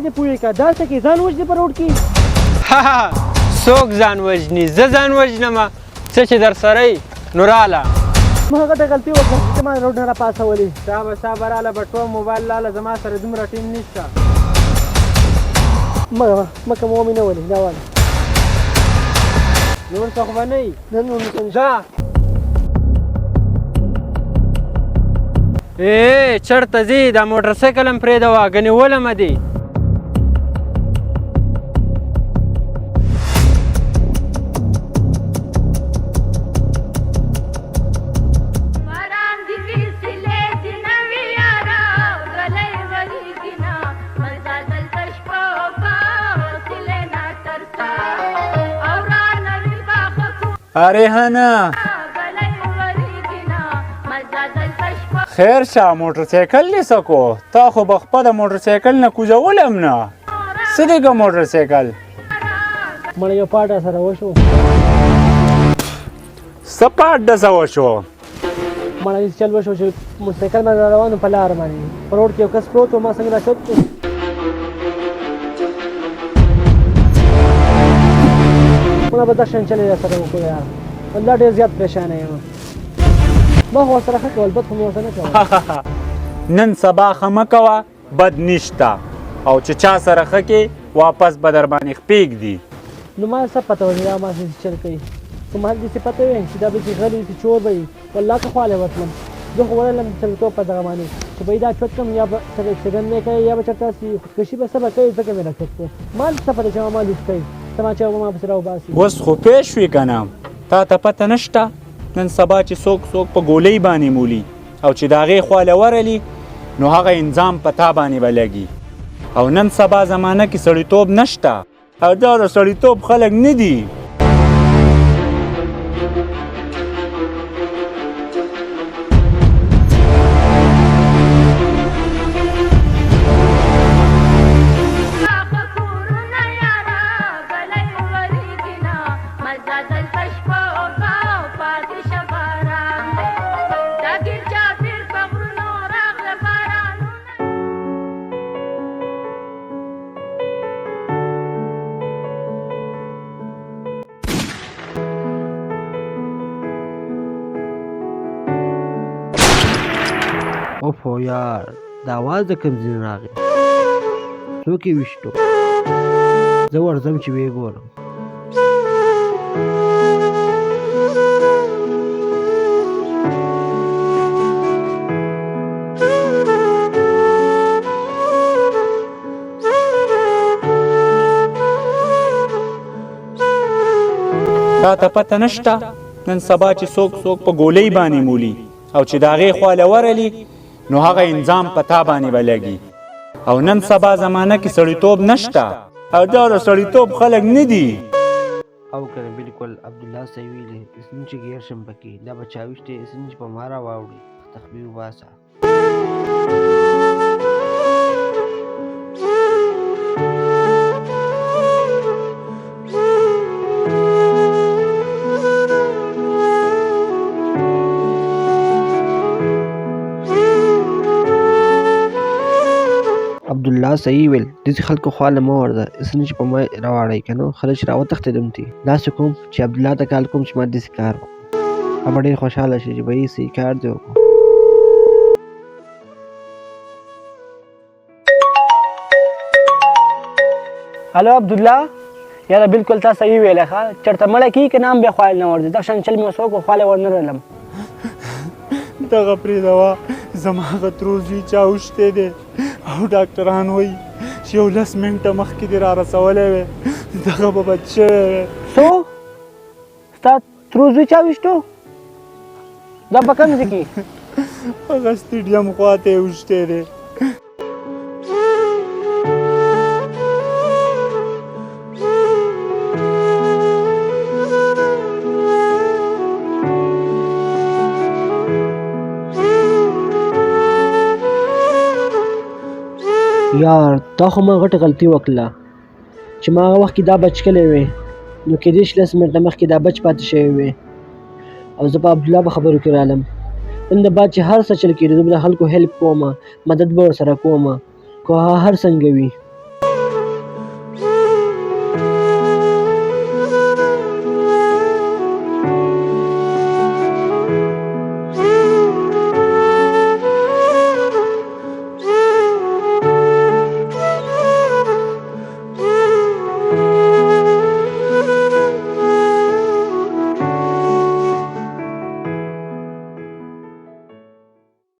دې پوهېږه دا څه کې ځان وژنې په روډ کې څوک ځان وژني زه ځان وژنمه څه چې در سره یې نو راله ما غټه غلطي وکړه چې ته ما روډ نه راپاڅولې صابه راله بټوه موبایل لاله زما سره دومره ټیم نشته مکه مو مې نه ولې دا واله نور څه خو به نه یي نن ځه چېرته ځې دا موټر سایکل هم پرېږدوه ګنې ولمه دې ارهانا خیر شه موټر سایکل لیسه کو تا خو به خپله موټر سایکل نه کوزولم نه څه دی که موټر سایکل مړه یو پاټ سره وشو څه پاټ دسه وشو مړه داسې چل وشو چې موټر سایکل باندې روان په لار باندې په روډ کې یو کس پروت و ما څنګه راچوت کړو مړه به دښن چلې را سره وکړو یار والله ډېر زیات پریشانه یم ما خو ورسره ښه کول بد خو مې ورته نه کول نن سبا ښه مه کوه بد نشته او چې چا سره ښه کې واپس به در باندې پرېږدي نو ما څه پته وه چې دا ما څه چل کوي که ما داسې پته وي چې دا به چې غلی چې چور به وي والله که خواله ورتلم زه خو وړلم سړیتوب په دغه باندې چې به یې دا چوت کړم یا به سره اکسیډنټ مې کوي یا به چېرته داسې خودکشي به څه به کوي ځکه مې راچوت کړو ما څه پته چې ما لوټ کوي تماچه به ما پسې راوباسي اوس خو پېښ شوې که نه تا ته پته نشته نن سبا چې څوک په ګولۍ باندې مولي او چې د هغې خواله ورلي نو هغه انظام په تا باندې به لګي او نن سبا زمانه کې سړیتوب نشته او دا د سړیتوب خلک نه دي اوفو یار دا اواز د کوم ځای راغی څوک یې ویشتو زه ورځم چې ویې ګورم تا ته پته نشته نن سبا چې څوک په ګولۍ باندې مولي او چې د هغې خواله ورلي نو هغه انظام په تا باندې به لګي او نن سبا زمانه کې سړیتوب نشته او دا د سړیتوب خلک نه دي او کنه بالکل عبدالله صحیح ویلي اسنه چې ګیر شم پکې دا به چاویشتې اسنه چې په مارا واوړي تخبیو باسه عبدالله صحیح ویل داسې خلکو خواله مه ورځه اسنه چې په ما راواړئ که نه خلک چې راوتښتېدم تي داسې کوم چې عبدالله ته کال کوم چې ما داسې کار وکړو هغه به ډېر خوشحاله شي چې به یې صحیح کار دې وکړو هلو عبدالله یاره بالکل تا صحیح ویله ښه چېرته مړه کېږي که نه هم بیا خواله نه ورځي دغه شان چل مې اوس وکړو خواله ور نه رلم دغه پرېږدوه زما هغه تروزوي چا اوښتی دی او ډاکټران وایي چې یو 10 منټه مخکې دې را رسولی وی دغه به بد شوی وی څو ستا تروزوي چا ویشتو دا په کوم ځای کې هغه سټېډیم خواته یې اوښتی دی یار دا خو ما غټه غلطي وکړله چې ما هغه وخت کې دا بچ کلی وی نو کېدای شي 10 منټه مخکې دا بچ پاتې شوی وی او زه په عبدالله په خبرو کې رالم نن د بعد چې هر څه چل کېږي زه به د خلکو هیلپ کوم مدد به ورسره کوم که هغه هر څنګه وي